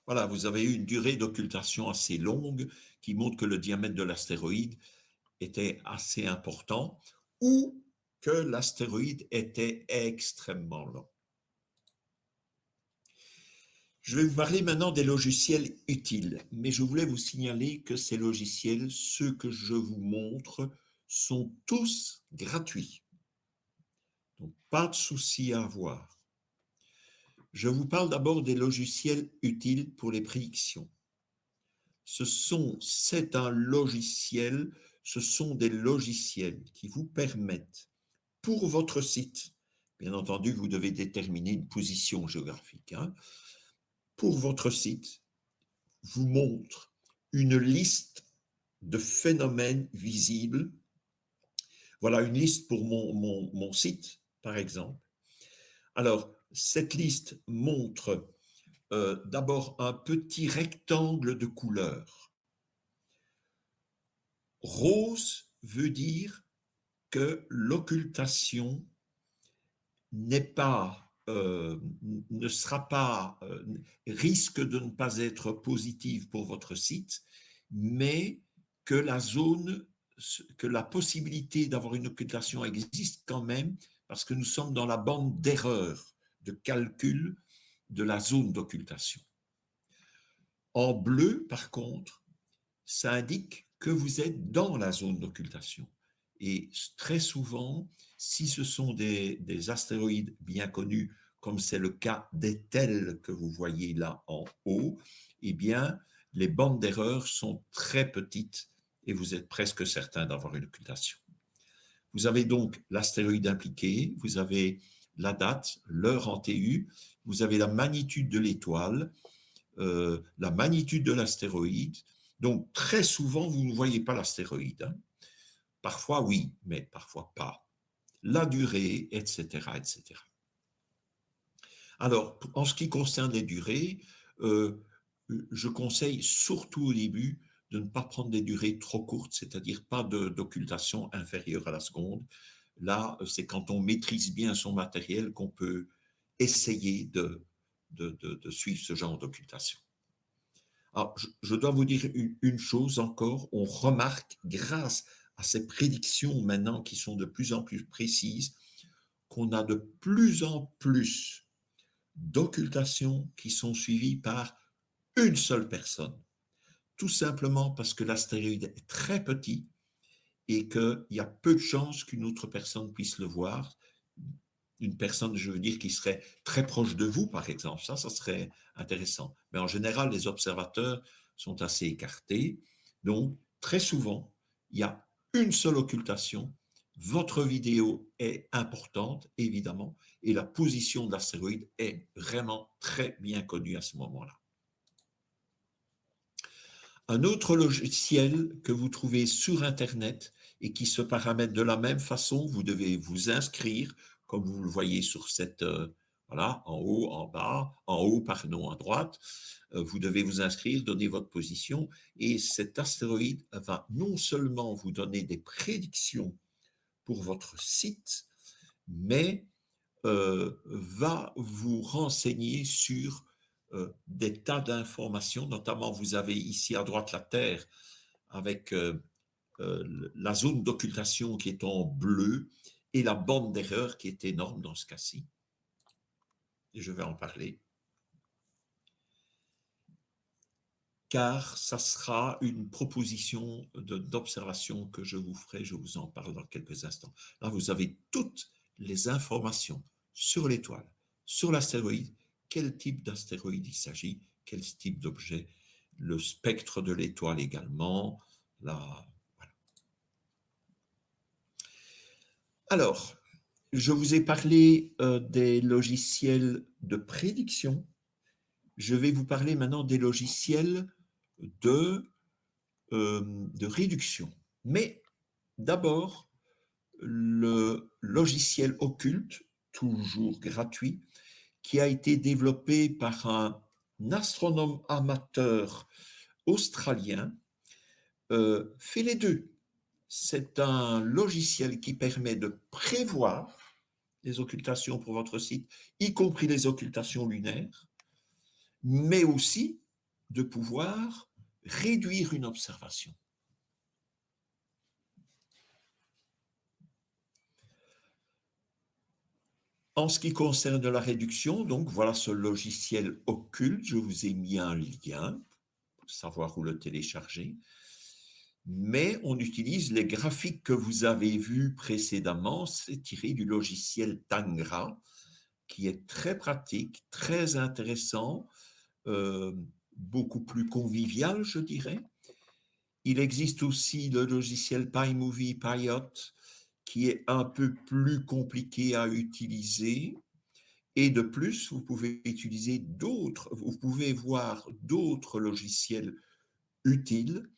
Voilà, vous avez eu une durée d'occultation assez longue qui montre que le diamètre de l'astéroïde était assez important ou que l'astéroïde était extrêmement lent. Je vais vous parler maintenant des logiciels utiles, mais je voulais vous signaler que ces logiciels, ceux que je vous montre, sont tous gratuits. Donc, pas de souci à avoir. Je vous parle d'abord des logiciels utiles pour les prédictions. C'est un logiciel, ce sont des logiciels qui vous permettent, pour votre site, bien entendu, vous devez déterminer une position géographique, hein, pour votre site, vous montre une liste de phénomènes visibles. Voilà une liste pour mon site, par exemple. Alors, cette liste montre d'abord un petit rectangle de couleur. Rose veut dire que l'occultation n'est pas, ne sera pas, risque de ne pas être positive pour votre site, mais que la possibilité d'avoir une occultation existe quand même, parce que nous sommes dans la bande d'erreur de calcul de la zone d'occultation. En bleu, par contre, ça indique que vous êtes dans la zone d'occultation. Et très souvent, si ce sont des astéroïdes bien connus, comme c'est le cas des tels que vous voyez là en haut, eh bien, les bandes d'erreur sont très petites et vous êtes presque certain d'avoir une occultation. Vous avez donc l'astéroïde impliqué, vous avez la date, l'heure en TU, vous avez la magnitude de l'étoile, la magnitude de l'astéroïde. Donc, très souvent, vous ne voyez pas l'astéroïde. Hein. Parfois, oui, mais parfois pas. La durée, etc., etc. Alors, en ce qui concerne les durées, je conseille surtout au début de ne pas prendre des durées trop courtes, c'est-à-dire pas d'occultation inférieure à la seconde. Là, c'est quand on maîtrise bien son matériel qu'on peut essayer de suivre ce genre d'occultation. Alors, je dois vous dire une chose encore, on remarque, grâce à ces prédictions maintenant qui sont de plus en plus précises, qu'on a de plus en plus d'occultations qui sont suivies par une seule personne. Tout simplement parce que l'astéroïde est très petit et qu'il y a peu de chances qu'une autre personne puisse le voir. Une personne, je veux dire, qui serait très proche de vous, par exemple. Ça serait intéressant. Mais en général, les observateurs sont assez écartés. Donc, très souvent, il y a une seule occultation. Votre vidéo est importante, évidemment, et la position de l'astéroïde est vraiment très bien connue à ce moment-là. Un autre logiciel que vous trouvez sur Internet et qui se paramètre de la même façon, vous devez vous inscrire, comme vous le voyez sur cette, voilà, en haut, en bas, en haut, pardon, à droite. Vous devez vous inscrire, donner votre position et cet astéroïde va non seulement vous donner des prédictions pour votre site, mais va vous renseigner sur des tas d'informations, notamment vous avez ici à droite la Terre avec la zone d'occultation qui est en bleu et la bande d'erreur qui est énorme dans ce cas-ci. Et je vais en parler. Car ça sera une proposition d'observation que je vous ferai, je vous en parle dans quelques instants. Là, vous avez toutes les informations sur l'étoile, sur l'astéroïde, quel type d'astéroïde il s'agit, quel type d'objet, le spectre de l'étoile également. Là, voilà. Alors, je vous ai parlé des logiciels de prédiction. Je vais vous parler maintenant des logiciels de réduction. Mais d'abord, le logiciel occulte, toujours gratuit, qui a été développé par un astronome amateur australien, fait les deux. C'est un logiciel qui permet de prévoir les occultations pour votre site, y compris les occultations lunaires, mais aussi de pouvoir réduire une observation. En ce qui concerne la réduction, donc voilà ce logiciel occulte. Je vous ai mis un lien pour savoir où le télécharger. Mais on utilise les graphiques que vous avez vus précédemment. C'est tiré du logiciel Tangra, qui est très pratique, très intéressant, beaucoup plus convivial, je dirais. Il existe aussi le logiciel PyMovie, Pyot, qui est un peu plus compliqué à utiliser. Et de plus, vous pouvez utiliser vous pouvez voir d'autres logiciels utiles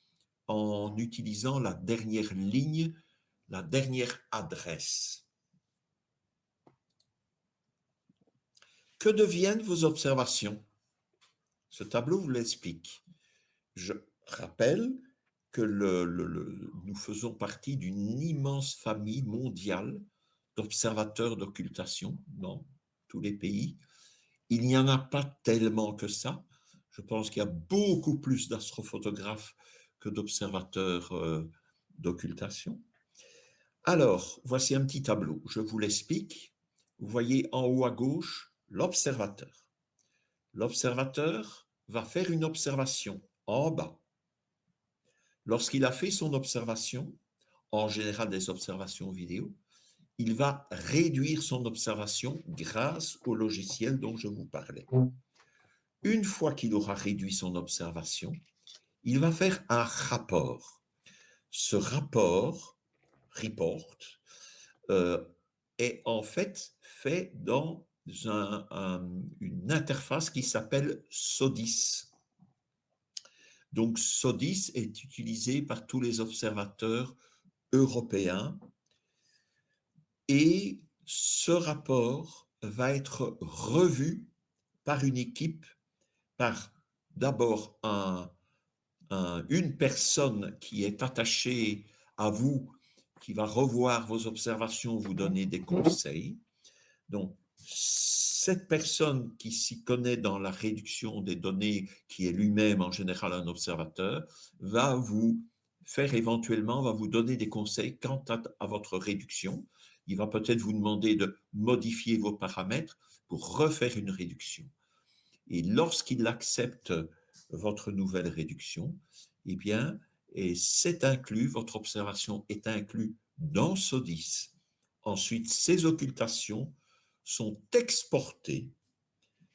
en utilisant la dernière ligne, la dernière adresse. Que deviennent vos observations? Ce tableau vous l'explique. Je rappelle que nous faisons partie d'une immense famille mondiale d'observateurs d'occultation dans tous les pays. Il n'y en a pas tellement que ça. Je pense qu'il y a beaucoup plus d'astrophotographes que d'observateurs d'occultation. Alors, voici un petit tableau. Je vous l'explique. Vous voyez en haut à gauche l'observateur. L'observateur va faire une observation en bas. Lorsqu'il a fait son observation, en général des observations vidéo, il va réduire son observation grâce au logiciel dont je vous parlais. Une fois qu'il aura réduit son observation, il va faire un rapport. Ce rapport, report, est en fait dans une interface qui s'appelle SODIS. Donc, SODIS est utilisé par tous les observateurs européens et ce rapport va être revu par une équipe, par d'abord une personne qui est attachée à vous, qui va revoir vos observations, vous donner des conseils. Donc, cette personne qui s'y connaît dans la réduction des données, qui est lui-même en général un observateur, va vous faire éventuellement, va vous donner des conseils quant à votre réduction. Il va peut-être vous demander de modifier vos paramètres pour refaire une réduction. Et lorsqu'il accepte votre nouvelle réduction, eh bien, et c'est inclus, votre observation est inclue dans SODIS. Ensuite, ces occultations sont exportées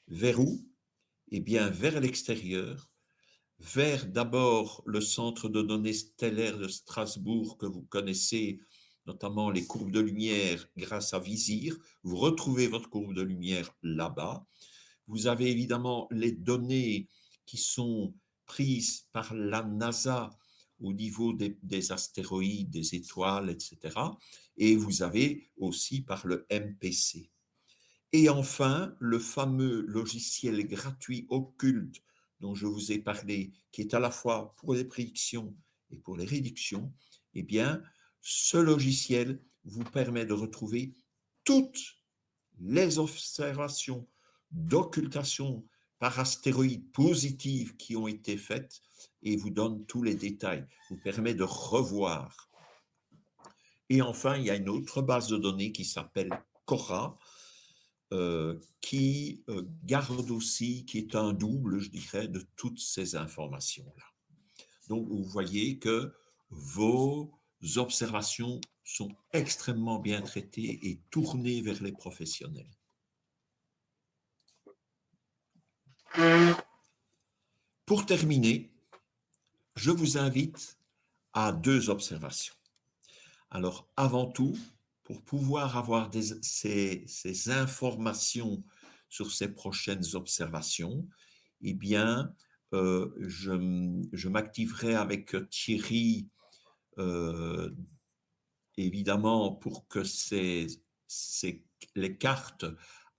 vers où? Eh bien, vers l'extérieur, vers d'abord le centre de données stellaire de Strasbourg que vous connaissez, notamment les courbes de lumière grâce à Visir. Vous retrouvez votre courbe de lumière là-bas. Vous avez évidemment les données qui sont prises par la NASA au niveau des astéroïdes, des étoiles, etc. Et vous avez aussi par le MPC. Et enfin, le fameux logiciel gratuit occulte dont je vous ai parlé, qui est à la fois pour les prédictions et pour les réductions, eh bien, ce logiciel vous permet de retrouver toutes les observations d'occultation par astéroïdes positives qui ont été faites et vous donne tous les détails, vous permet de revoir. Et enfin, il y a une autre base de données qui s'appelle Cora, qui garde aussi, qui est un double, je dirais, de toutes ces informations-là. Donc, vous voyez que vos observations sont extrêmement bien traitées et tournées vers les professionnels. Pour terminer, je vous invite à 2 observations. Alors, avant tout, pour pouvoir avoir ces informations sur ces prochaines observations, eh bien, je m'activerai avec Thierry, évidemment, pour que les cartes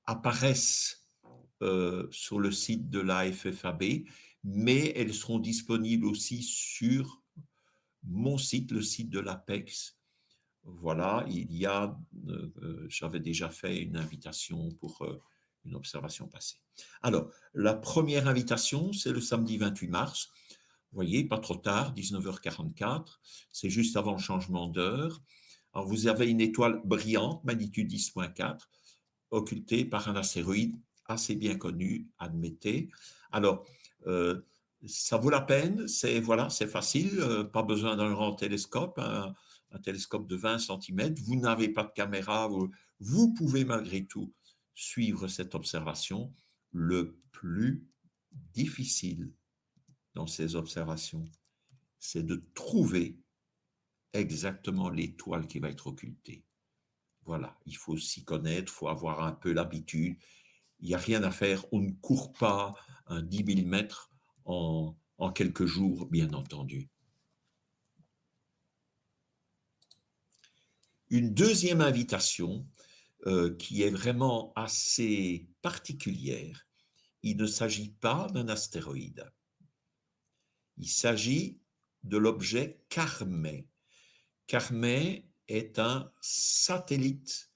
apparaissent sur le site de la FFAB, mais elles seront disponibles aussi sur mon site, le site de l'APEX. Voilà, j'avais déjà fait une invitation pour une observation passée. Alors, la première invitation, c'est le samedi 28 mars. Vous voyez, pas trop tard, 19h44, c'est juste avant le changement d'heure. Alors, vous avez une étoile brillante, magnitude 10.4. occulté par un astéroïde assez bien connu, admettez. Alors, ça vaut la peine, c'est voilà, c'est facile, pas besoin d'un grand télescope, un télescope de 20 cm, vous n'avez pas de caméra, vous pouvez malgré tout suivre cette observation. Le plus difficile dans ces observations, c'est de trouver exactement l'étoile qui va être occultée. Voilà, il faut s'y connaître, il faut avoir un peu l'habitude. Il n'y a rien à faire, on ne court pas un 10 000 mètres en quelques jours, bien entendu. Une deuxième invitation qui est vraiment assez particulière, il ne s'agit pas d'un astéroïde. Il s'agit de l'objet Carmet. Carmet est un satellite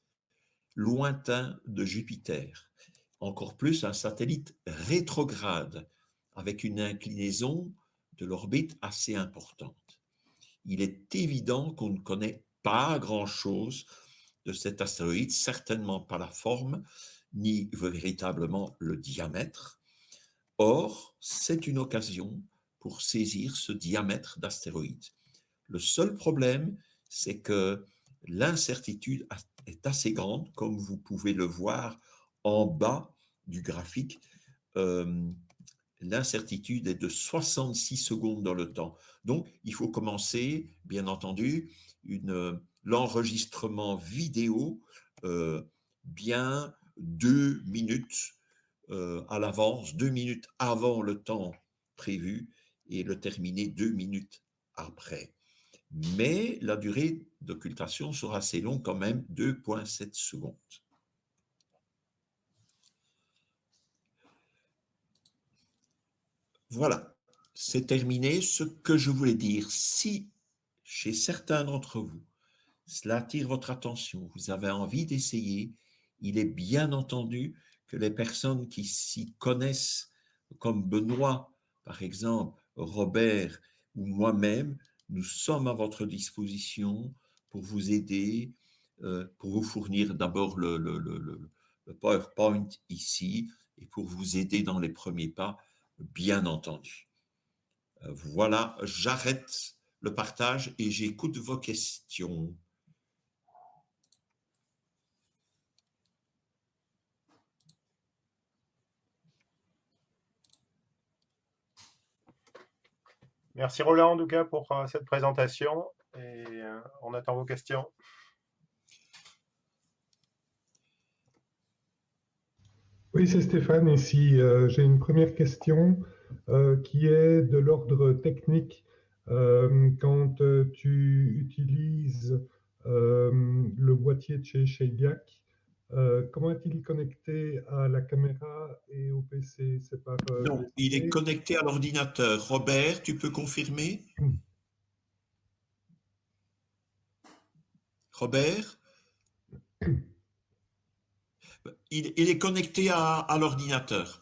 lointain de Jupiter, encore plus un satellite rétrograde avec une inclinaison de l'orbite assez importante. Il est évident qu'on ne connaît pas grand-chose de cet astéroïde, certainement pas la forme, ni véritablement le diamètre. Or, c'est une occasion pour saisir ce diamètre d'astéroïde. Le seul problème, c'est que l'incertitude est assez grande, comme vous pouvez le voir en bas du graphique. L'incertitude est de 66 secondes dans le temps. Donc, il faut commencer, bien entendu, l'enregistrement vidéo bien 2 minutes à l'avance, 2 minutes avant le temps prévu et le terminer 2 minutes après. Mais la durée d'occultation sera assez longue quand même, 2,7 secondes. Voilà, c'est terminé ce que je voulais dire. Si chez certains d'entre vous, cela attire votre attention, vous avez envie d'essayer, il est bien entendu que les personnes qui s'y connaissent, comme Benoît, par exemple, Robert ou moi-même, nous sommes à votre disposition pour vous aider, pour vous fournir d'abord le PowerPoint ici et pour vous aider dans les premiers pas, bien entendu. Voilà, j'arrête le partage et j'écoute vos questions. Merci Roland en tout cas pour cette présentation et on attend vos questions. Oui, c'est Stéphane ici. J'ai une première question qui est de l'ordre technique. Quand tu utilises le boîtier de chez Sheiliak, comment est-il connecté à la caméra et au PC? C'est par Non, il est USB? connecté à l'ordinateur. Robert, tu peux confirmer? Robert? Il est connecté à l'ordinateur.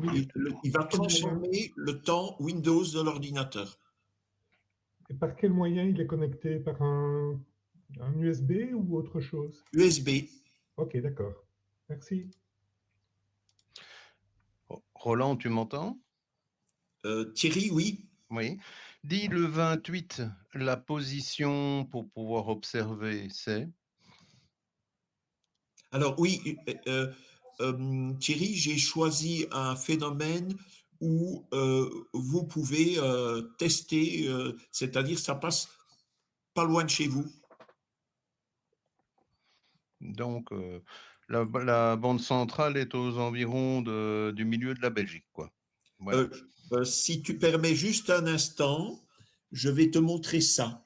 Oui. Il va transformer le temps Windows de l'ordinateur. Et par quel moyen il est connecté? Par un USB ou autre chose? USB. Ok, d'accord. Merci. Roland, tu m'entends? Thierry, oui. Oui. Dis le 28, la position pour pouvoir observer, c'est? Alors oui, Thierry, j'ai choisi un phénomène où vous pouvez tester, c'est-à-dire ça passe pas loin de chez vous. Donc, la bande centrale est aux environs du milieu de la Belgique, quoi. Voilà. Si tu permets juste un instant, je vais te montrer ça.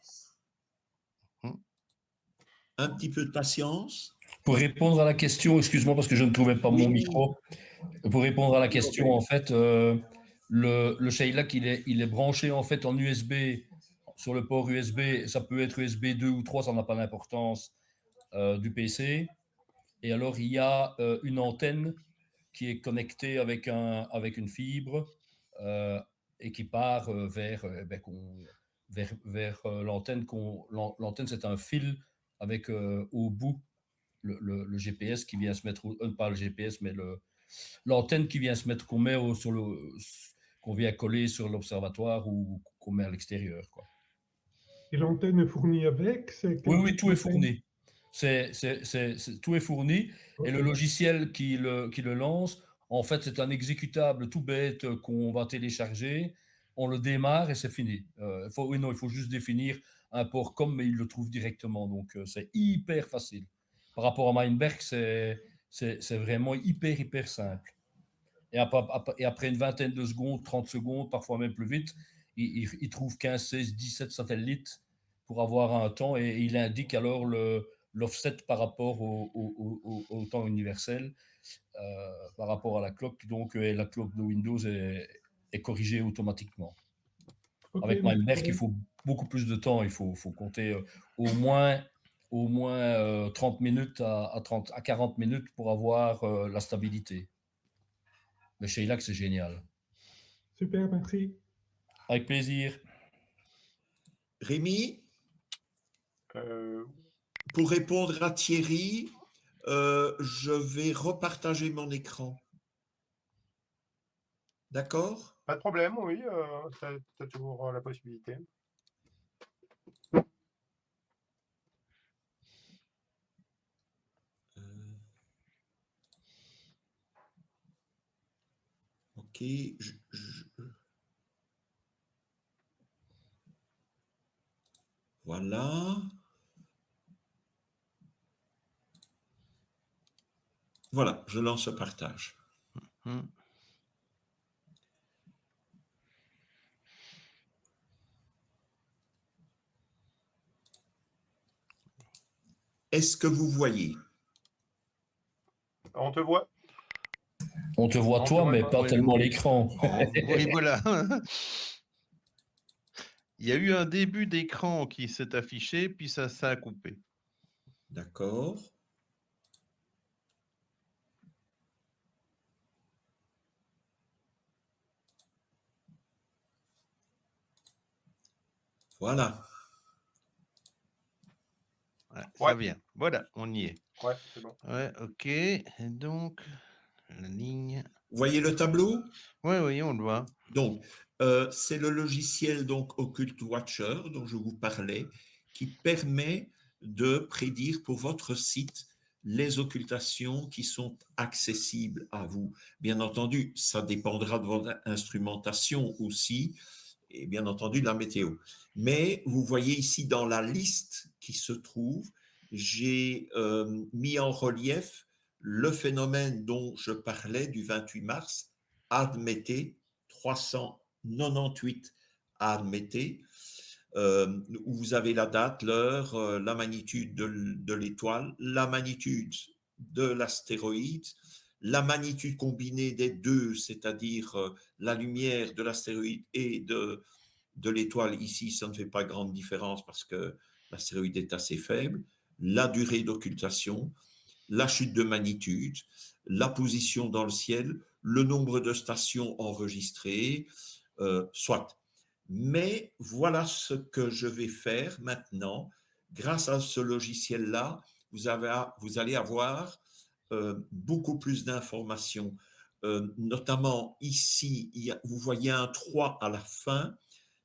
Un petit peu de patience. Pour répondre à la question, excuse-moi parce que je ne trouvais pas mon micro. Pour répondre à la question, en fait, le Sheiliak, il est branché en fait en USB sur le port USB. Ça peut être USB 2 ou 3, ça n'a pas d'importance du PC. Et alors, il y a une antenne qui est connectée avec une fibre et qui part vers l'antenne. L'antenne, c'est un fil avec au bout le GPS qui vient se mettre, pas le GPS, mais l'antenne qui vient se mettre, qu'on met qu'on vient coller sur l'observatoire ou qu'on met à l'extérieur, quoi. Et l'antenne est fournie avec? Oui, tout est fourni. Tout est fourni. Okay. Et le logiciel qui le lance, en fait, c'est un exécutable tout bête qu'on va télécharger. On le démarre et c'est fini. Il faut juste définir un port COM, mais il le trouve directement. Donc, c'est hyper facile. Par rapport à Mindberg, c'est vraiment hyper simple. Et après une vingtaine de secondes, 30 secondes, parfois même plus vite, il trouve 15, 16, 17 satellites pour avoir un temps et il indique alors l'offset par rapport au temps universel, par rapport à la clock. Donc, la clock de Windows est corrigée automatiquement. Okay, avec Mindberg, il faut beaucoup plus de temps. Il faut compter au moins 30 minutes à 40 minutes pour avoir la stabilité. Mais chez Ilac, c'est génial. Super, merci. Avec plaisir. Rémi, pour répondre à Thierry, je vais repartager mon écran. D'accord? Pas de problème, oui, tu as toujours la possibilité. Ok, voilà. Voilà, je lance le partage. Est-ce que vous voyez? On te voit. On te voit toi, mais pas tellement l'écran. Oui, voilà. Il y a eu un début d'écran qui s'est affiché, puis ça a coupé. D'accord. Voilà. Ouais, ça vient. Voilà, on y est. Ouais, c'est bon. Ouais, ok. Et donc, la ligne. Vous voyez le tableau? Oui, on le voit. Donc, c'est le logiciel donc Occult Watcher dont je vous parlais, qui permet de prédire pour votre site les occultations qui sont accessibles à vous. Bien entendu, ça dépendra de votre instrumentation aussi, et bien entendu de la météo. Mais vous voyez ici dans la liste qui se trouve, j'ai mis en relief le phénomène dont je parlais du 28 mars, admettez, 398 admettez, où vous avez la date, l'heure, la magnitude de l'étoile, la magnitude de l'astéroïde, la magnitude combinée des deux, c'est-à-dire la lumière de l'astéroïde et de l'étoile. Ici, ça ne fait pas grande différence parce que l'astéroïde est assez faible. La durée d'occultation, la chute de magnitude, la position dans le ciel, le nombre de stations enregistrées, soit. Mais voilà ce que je vais faire maintenant. Grâce à ce logiciel-là, vous allez avoir beaucoup plus d'informations. Notamment ici, vous voyez un 3 à la fin.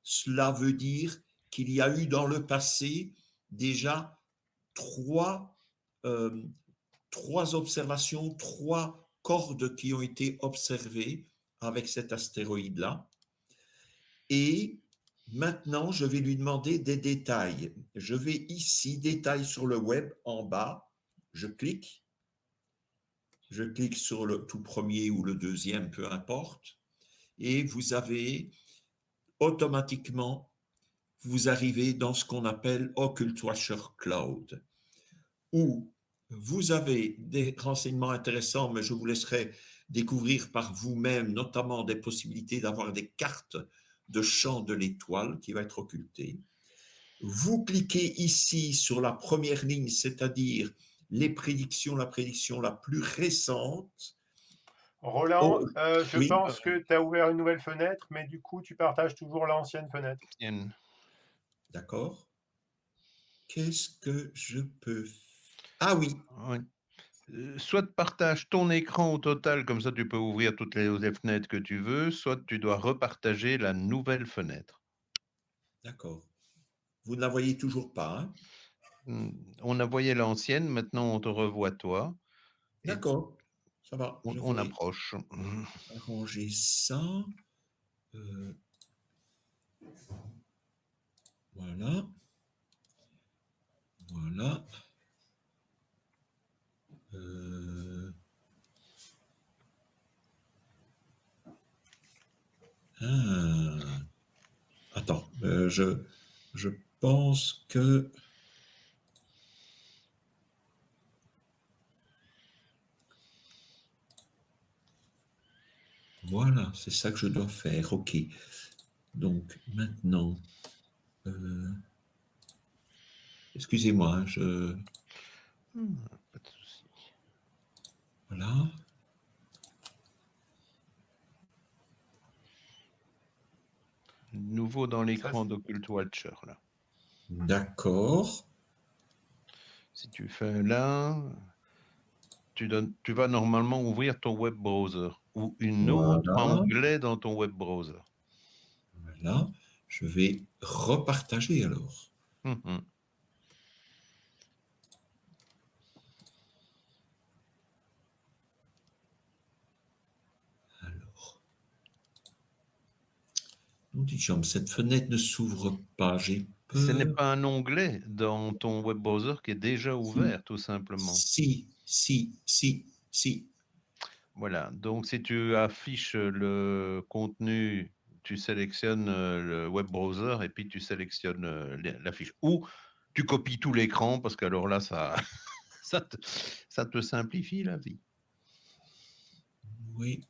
Cela veut dire qu'il y a eu dans le passé déjà trois observations, 3 cordes qui ont été observées avec cet astéroïde-là. Et maintenant, je vais lui demander des détails. Je vais ici, détails sur le web, en bas. Je clique sur le tout premier ou le deuxième, peu importe. Et vous avez automatiquement, vous arrivez dans ce qu'on appelle Occult Watcher Cloud, où vous avez des renseignements intéressants, mais je vous laisserai découvrir par vous-même, notamment des possibilités d'avoir des cartes de champ de l'étoile qui va être occultée. Vous cliquez ici sur la première ligne, c'est-à-dire la prédiction la plus récente. Roland, je pense que tu as ouvert une nouvelle fenêtre, mais du coup, tu partages toujours l'ancienne fenêtre. D'accord. Qu'est-ce que je peux... Ah oui, Oui. Soit partage ton écran au total, comme ça tu peux ouvrir toutes les fenêtres que tu veux, soit tu dois repartager la nouvelle fenêtre. d'accord. Vous ne la voyez toujours pas, hein? On a voyé l'ancienne, maintenant on te revoit toi. Et D'accord, ça va. Je on vais approche. arranger ça. Voilà. Voilà. Ah. Attends, je pense que... Voilà, c'est ça que je dois faire. OK. Donc, maintenant... excusez-moi, hein, Pas de souci. Voilà. Nouveau dans l'écran d'Occult Watcher, là. D'accord. Si tu fais là, tu vas normalement ouvrir ton web browser ou une autre Voilà. onglet dans ton web browser. Voilà. Je vais repartager alors. Mhm. Alors. Cette fenêtre ne s'ouvre pas. J'ai Ce n'est peur. pas un onglet dans ton web browser qui est déjà ouvert, tout simplement. Si. Voilà, donc si tu affiches le contenu, tu sélectionnes le web browser et puis tu sélectionnes la fiche. Ou tu copies tout l'écran parce qu'alors là, ça, ça te simplifie la vie. Oui.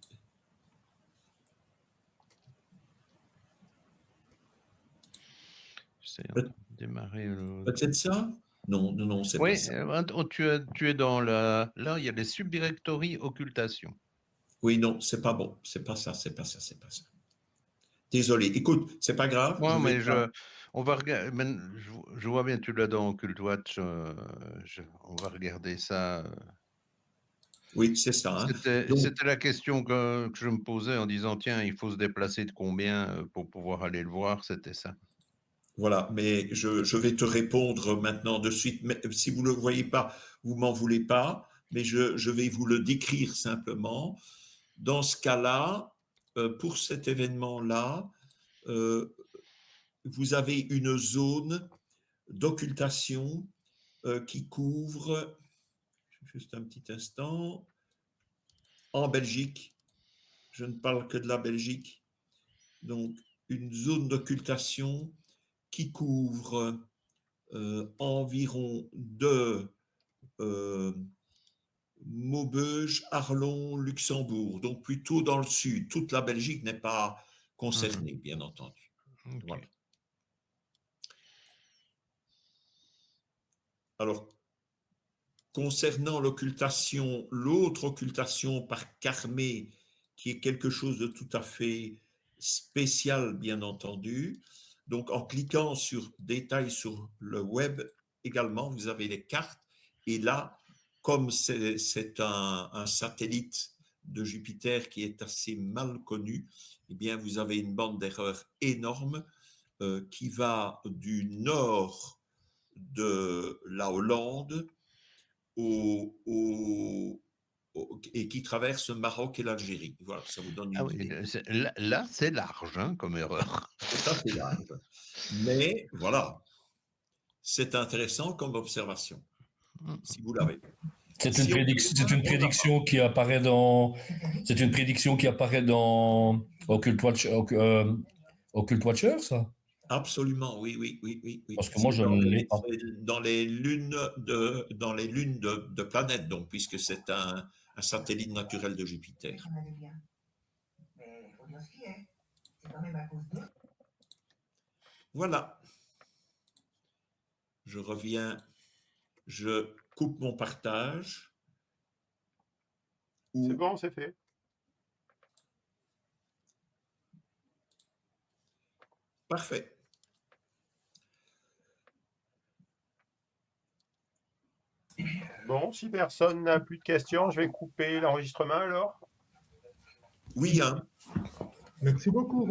C'est en train de démarrer. Peut-être ça? Non, c'est pas Oui, ça. tu es dans la... Là, il y a les subdirectories occultation. Oui, non, c'est pas bon. C'est pas ça. Désolé. Écoute, c'est pas grave. Ouais, Je vais mais pas. on va regarder. Je vois bien, tu l'as dans Occult Watch. On va regarder ça. Oui, c'est ça. Hein. Donc, C'était la question que je me posais en disant, tiens, il faut se déplacer de combien pour pouvoir aller le voir, c'était ça. voilà, mais je vais te répondre maintenant de suite. Mais si vous ne le voyez pas, vous m'en voulez pas, mais je vais vous le décrire simplement. Dans ce cas-là, pour cet événement-là, vous avez une zone d'occultation qui couvre, juste un petit instant, en Belgique. Je ne parle que de la Belgique. Donc, une zone d'occultation qui couvre environ de Maubeuge, Arlon, Luxembourg, donc plutôt dans le sud. Toute la Belgique n'est pas concernée, bien entendu. Okay. Voilà. Alors, concernant l'occultation, l'autre occultation par Carmé, qui est quelque chose de tout à fait spécial, bien entendu. Donc, en cliquant sur détails sur le web, également, vous avez les cartes. Et là, comme c'est un satellite de Jupiter qui est assez mal connu, eh bien, vous avez une bande d'erreur énorme qui va du nord de la Hollande et qui traverse le Maroc et l'Algérie. Voilà, ça vous donne une idée. Là, c'est large hein, comme erreur. C'est assez large. Mais voilà, c'est intéressant comme observation, si vous l'avez. C'est une prédiction qui apparaît dans. C'est une prédiction qui apparaît dans Occult Watcher, ça? Absolument, oui. Parce que moi, je ne l'ai pas. Dans les lunes de planètes, donc, puisque c'est un satellite naturel de Jupiter. Voilà. Je reviens, je coupe mon partage. C'est bon, c'est fait. Parfait. Bon. Bon, si personne n'a plus de questions, je vais couper l'enregistrement alors. Oui, hein. Merci beaucoup.